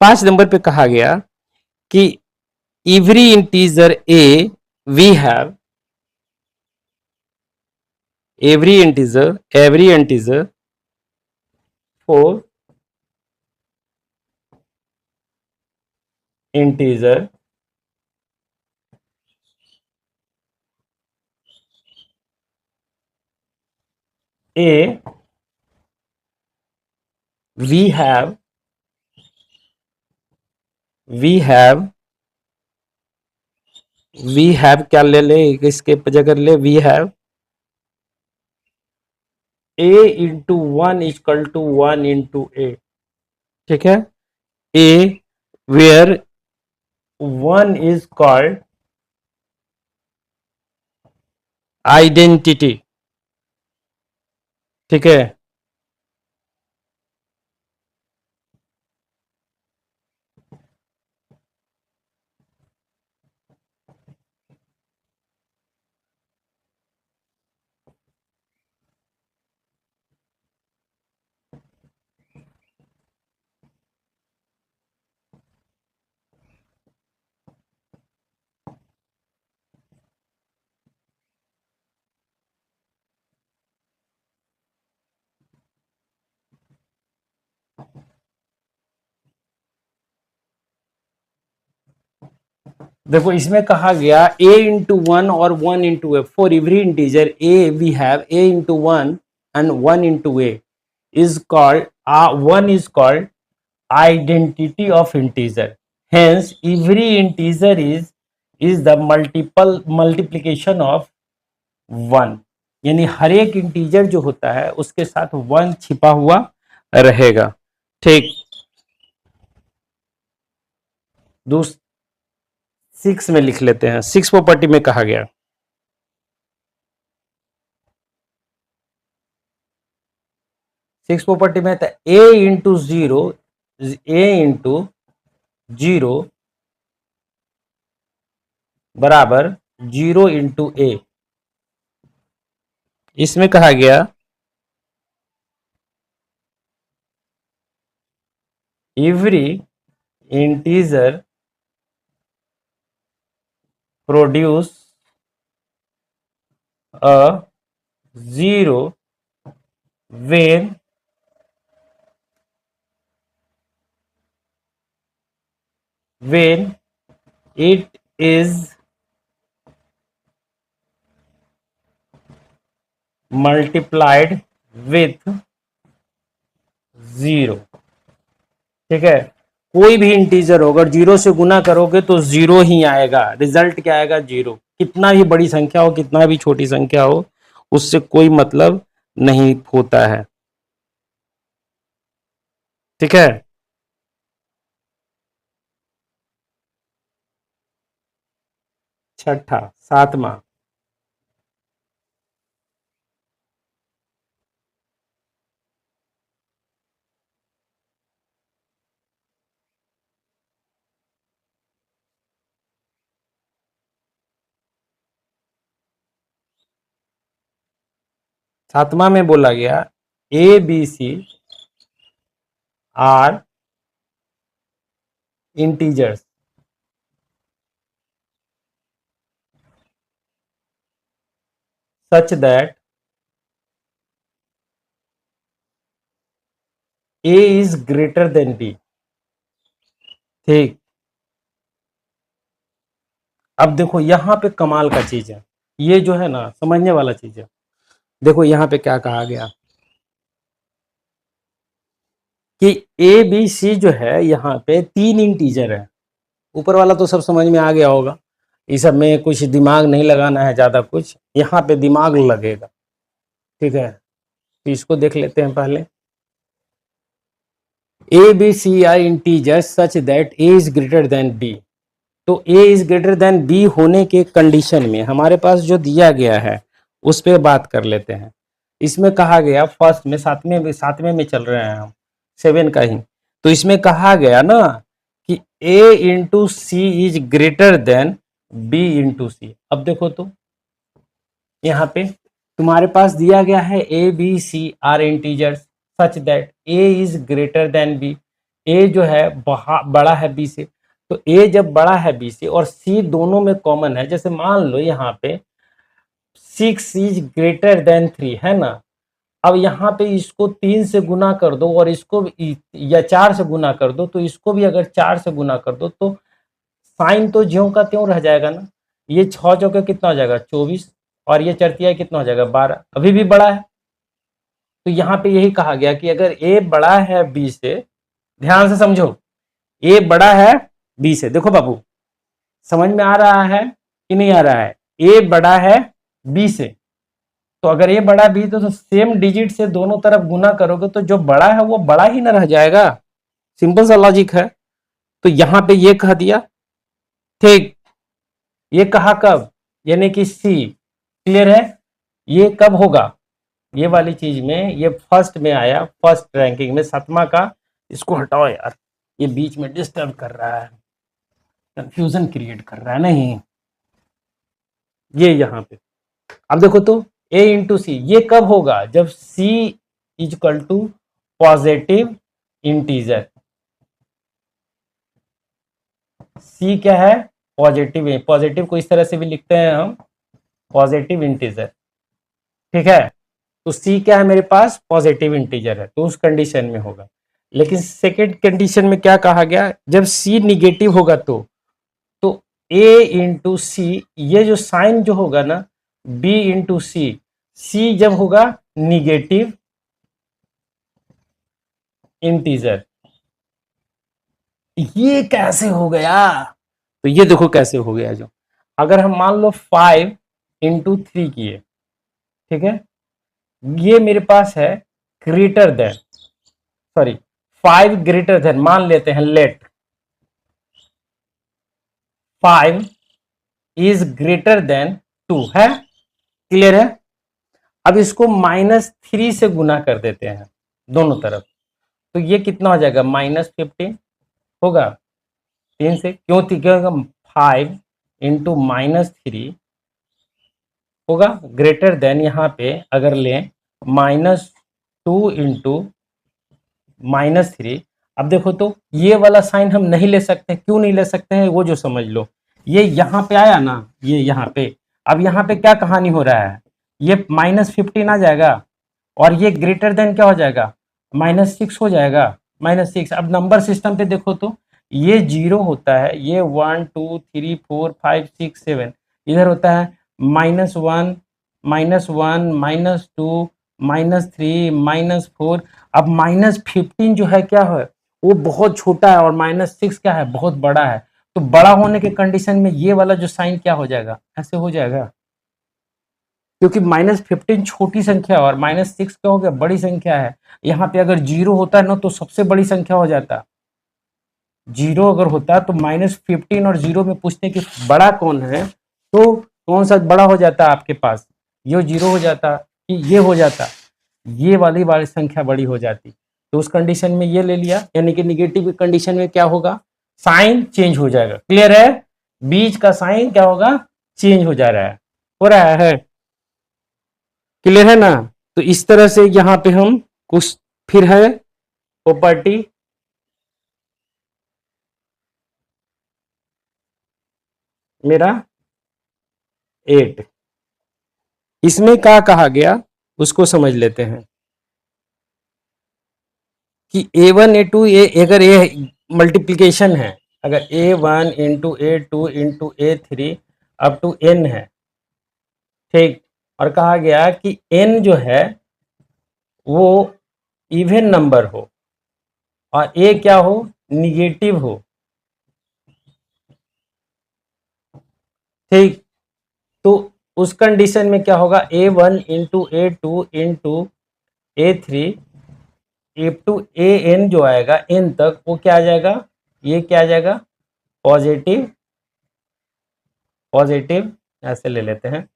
5 नंबर पे कहा गया कि every integer A we have, every integer for integer A we have we have क्या ले ले, इसके जगह ले we have A into one equal to one into A, ठीक है। A where one is called identity, ठीक है। देखो इसमें कहा गया a इंटू वन और one into A, for every integer a we have a into one and one into A is called one is called identity of integer, hence every integer is the multiplication of one, यानी हर एक इंटीजर जो होता है उसके साथ वन छिपा हुआ रहेगा, ठीक। दूसरा 6 में लिख लेते हैं, 6 प्रॉपर्टी में कहा गया, सिक्स प्रॉपर्टी में था ए इंटू जीरो, ए इंटू जीरो बराबर जीरो इंटू ए। इसमें कहा गया every integer produce a zero when it is multiplied with zero, ठीक है। कोई भी इंटीजर हो अगर जीरो से गुना करोगे तो जीरो ही आएगा, रिजल्ट क्या आएगा, जीरो। कितना भी बड़ी संख्या हो कितना भी छोटी संख्या हो उससे कोई मतलब नहीं होता है, ठीक है। छठा सातवां, सातवां में बोला गया A B C are integers such that A is greater than B, ठीक। अब देखो यहां पे कमाल का चीज है, ये जो है ना समझने वाला चीज है। देखो यहां पे क्या कहा गया कि ए बी सी जो है यहाँ पे तीन इंटीजर है। ऊपर वाला तो सब समझ में आ गया होगा, इस सब में कुछ दिमाग नहीं लगाना है ज़्यादा, कुछ यहाँ पे दिमाग लगेगा, ठीक है। तो इसको देख लेते हैं पहले। A B C are integer such that A is greater than B. तो A is greater than B होने के कंडीशन में हमारे पास जो दिया गया है उस पर बात कर लेते हैं। इसमें कहा गया फर्स्ट में सातवें में चल रहे हैं हम, 7 का ही। तो इसमें कहा गया ना कि A into C is greater than B into C. अब देखो तो यहाँ पे तुम्हारे पास दिया गया है A B C are integers such that A is greater than B. A जो है बड़ा है बी से, तो ए जब बड़ा है बी से और सी दोनों में कॉमन है, जैसे मान लो यहाँ पे 6 इज ग्रेटर देन 3 है ना। अब यहाँ पे इसको 3 से गुना कर दो और इसको या 4 से गुना कर दो, तो इसको भी अगर 4 से गुना कर दो तो साइन तो ज्यों का त्यों रह जाएगा ना। ये 6 चौके कितना हो जाएगा 24 और ये चरतिया कितना हो जाएगा 12, अभी भी बड़ा है। तो यहाँ पे यही कहा गया कि अगर ए बड़ा है बी से, ध्यान से समझो, ए बड़ा है बी से। देखो बाबू समझ में आ रहा है कि नहीं आ रहा है? ए बड़ा है बी से, तो अगर ए बड़ा बी तो सेम डिजिट से दोनों तरफ गुना करोगे तो जो बड़ा है वो बड़ा ही ना रह जाएगा। सिंपल सा लॉजिक है। तो यहां पे ये कह दिया, ठीक। ये कहा कब, यानी कि सी, क्लियर है? ये कब होगा, ये वाली चीज में, ये फर्स्ट में आया, फर्स्ट रैंकिंग में, 7वां का। इसको हटाओ यार, ये बीच में डिस्टर्ब कर रहा है, कंफ्यूजन क्रिएट कर रहा है। नहीं, ये यहां पे अब देखो तो a इंटू सी, ये कब होगा, जब c equal to positive integer. c क्या है, पॉजिटिव है। पॉजिटिव को इस तरह से भी लिखते हैं हम, पॉजिटिव इंटीजर, ठीक है। तो c क्या है मेरे पास, पॉजिटिव इंटीजर है, तो उस कंडीशन में होगा। लेकिन सेकेंड कंडीशन में क्या कहा गया, जब c निगेटिव होगा तो a इंटू सी, ये जो साइन जो होगा ना, b इंटू सी जब होगा निगेटिव इंटीजर। ये कैसे हो गया, तो ये देखो कैसे हो गया। जो अगर हम मान लो 5 इंटू 3 किए, ठीक है, ये मेरे पास है greater than, sorry 5 greater than, मान लेते हैं लेट 5 इज ग्रेटर देन 2 है, क्लियर है? अब इसको -3 से गुना कर देते हैं दोनों तरफ, तो ये कितना हो जाएगा, -15 होगा 3 से, क्यों थी, क्योंकि 5 इंटू -3 होगा ग्रेटर देन, यहाँ पे अगर लें -2 इंटू -3। अब देखो तो ये वाला साइन हम नहीं ले सकते, क्यों नहीं ले सकते हैं, वो जो समझ लो। ये यहाँ पे आया ना, ये यहाँ पे, अब यहाँ पे क्या कहानी हो रहा है, ये -15 आ जाएगा और ये ग्रेटर देन क्या हो जाएगा, -6 हो जाएगा, -6। अब नंबर सिस्टम पे देखो तो ये 0 होता है, ये 1 2 3 4 5 6 7, इधर होता है -1 -1 -2 -3 -4। अब -15 जो है क्या है, वो बहुत छोटा है, और -6 क्या है, बहुत बड़ा है। तो बड़ा होने के कंडीशन में ये वाला जो साइन क्या हो जाएगा, ऐसे हो जाएगा, क्योंकि -15 छोटी संख्या और -6 क्या हो गया, बड़ी संख्या है। यहाँ पे अगर 0 होता है ना तो सबसे बड़ी संख्या हो जाता, 0 अगर होता तो -15 और 0 में पूछते कि बड़ा कौन है, तो कौन सा बड़ा हो जाता आपके पास, ये 0 हो जाता कि ये हो जाता, ये वाली संख्या बड़ी हो जाती। तो उस कंडीशन में ये ले लिया, यानी कि निगेटिव कंडीशन में क्या होगा, साइन चेंज हो जाएगा, क्लियर है? बीच का साइन क्या होगा, चेंज हो जा रहा है, हो रहा है, क्लियर है ना? तो इस तरह से यहां पे हम कुछ, फिर है प्रॉपर्टी, मेरा 8, इसमें क्या कहा गया उसको समझ लेते हैं कि A1 A2 अगर ये मल्टीप्लीकेशन है, अगर A1 into A2 into A3 up to n है, ठीक, और कहा गया कि n जो है वो इवन नंबर हो और a क्या हो, निगेटिव हो, ठीक। तो उस कंडीशन में क्या होगा, A1 into A2 into A3 up to an जो आएगा n तक, वो क्या आ जाएगा, ये क्या आ जाएगा, पॉजिटिव, पॉजिटिव ऐसे ले लेते हैं,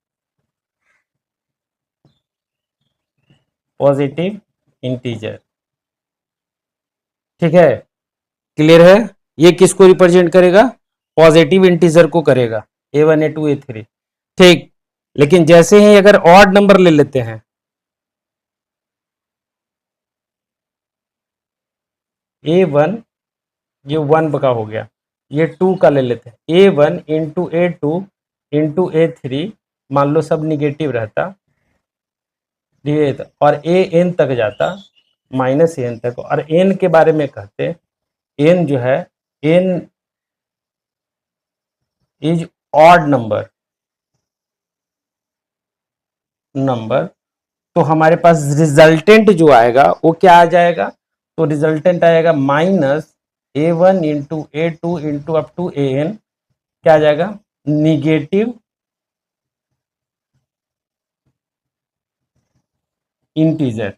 पॉजिटिव इंटीजर, ठीक है, क्लियर है? ये किसको रिप्रेजेंट करेगा, पॉजिटिव इंटीजर को करेगा, A1 A2 A3, ठीक। लेकिन जैसे ही अगर ऑड नंबर ले लेते हैं, A1, ये 1 का हो गया, ये 2 का ले लेते हैं, A1 into A2 into A3, मान लो सब निगेटिव रहता, और an तक जाता, -n तक, और n के बारे में कहते, n जो है, n इज ऑड नंबर, तो हमारे पास रिजल्टेंट जो आएगा वो क्या आ जाएगा, तो रिजल्टेंट आएगा -A1 into A2 into up to an, क्या आ जाएगा, निगेटिव इंटीजर।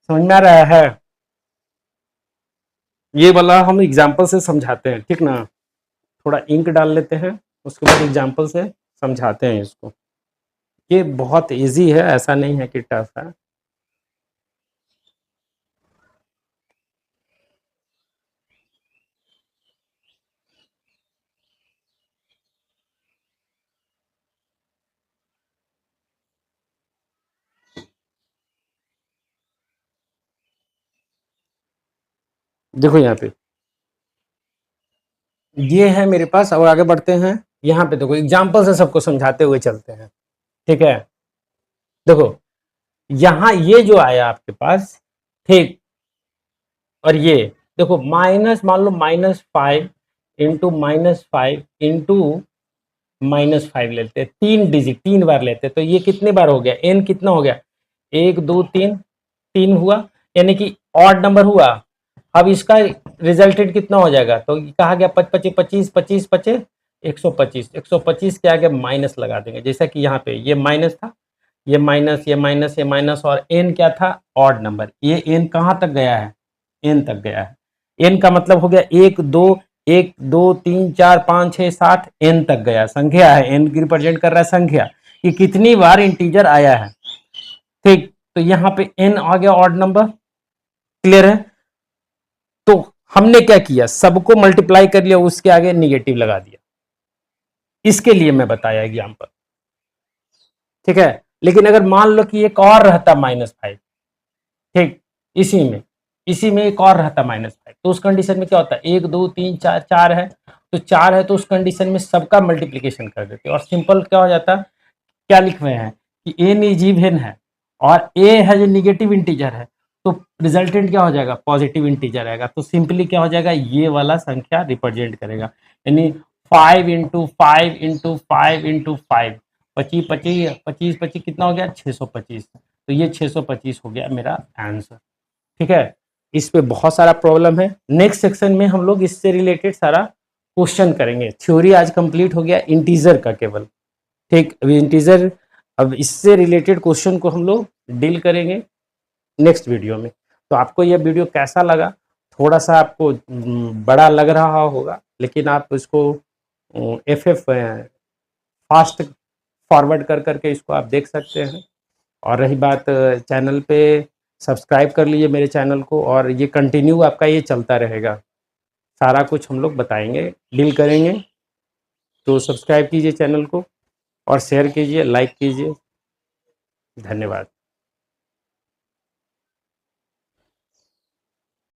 समझ में आ रहा है? ये वाला हम एग्जाम्पल से समझाते हैं, ठीक ना। थोड़ा इंक डाल लेते हैं, उसके बाद एग्जाम्पल से समझाते हैं इसको। ये बहुत इजी है, ऐसा नहीं है कि टफ है। देखो यहाँ पे ये है मेरे पास, और आगे बढ़ते हैं। यहाँ पे देखो एग्जाम्पल से सबको समझाते हुए चलते हैं, ठीक है। देखो यहाँ ये जो आया आपके पास, ठीक, और ये देखो माइनस, मान लो -5 इंटू -5 इंटू -5 लेते हैं, 3 डिजिट 3 बार लेते हैं, तो ये कितने बार हो गया, n कितना हो गया, 1 2 3, 3 हुआ, यानी कि ऑड नंबर हुआ। अब इसका रिजल्टेंट कितना हो जाएगा, तो कहा गया 25 25 25 25 125, 125 के आगे माइनस लगा देंगे, जैसा कि यहाँ पे ये माइनस था, ये माइनस, ये माइनस, ये माइनस, और n क्या था, ऑड नंबर। ये n कहाँ तक गया है, n तक गया है। n का मतलब हो गया 1 2 1 2 3 4 5 6 7, n तक गया, संख्या है, n रिप्रेजेंट कर रहा है संख्या, कि कितनी बार इंटीजर आया है, ठीक। तो यहाँ पे n आ गया ऑड नंबर, क्लियर है। तो हमने क्या किया, सबको मल्टीप्लाई कर लिया, उसके आगे निगेटिव लगा दिया, इसके लिए मैं बताया एग्जाम्पल, ठीक है। लेकिन अगर मान लो कि एक और रहता -5, ठीक, इसी में एक और रहता -5, तो उस कंडीशन में क्या होता है, 1 2 3 4, 4 है, तो 4 है, तो उस कंडीशन में सबका मल्टीप्लीकेशन कर देते, और सिंपल क्या हो जाता, क्या लिख रहे हैं कि n इज इवन है, और a है जो निगेटिव इंटीजर है, तो रिजल्टेंट क्या हो जाएगा, पॉजिटिव इंटीजर आएगा, तो सिंपली क्या हो जाएगा, ये वाला संख्या रिप्रेजेंट करेगा, यानी 5 इंटू 5 इंटू 5 इंटू 5, 25 25 25 25 कितना हो गया, 625, तो ये 625 हो गया मेरा आंसर, ठीक है। इस पे बहुत सारा प्रॉब्लम है, नेक्स्ट सेक्शन में हम लोग इससे रिलेटेड सारा क्वेश्चन करेंगे। थ्योरी आज कंप्लीट हो गया इंटीजर का केवल, ठीक। अभी इंटीजर, अब इससे रिलेटेड क्वेश्चन को हम लोग डील करेंगे नेक्स्ट वीडियो में। तो आपको यह वीडियो कैसा लगा, थोड़ा सा आपको बड़ा लग रहा होगा, लेकिन आप इसको FF फास्ट फॉरवर्ड कर करके इसको आप देख सकते हैं। और रही बात चैनल पे, सब्सक्राइब कर लीजिए मेरे चैनल को, और ये कंटिन्यू आपका ये चलता रहेगा, सारा कुछ हम लोग बताएंगे, डील करेंगे। तो सब्सक्राइब कीजिए चैनल को, और शेयर कीजिए, लाइक कीजिए। धन्यवाद।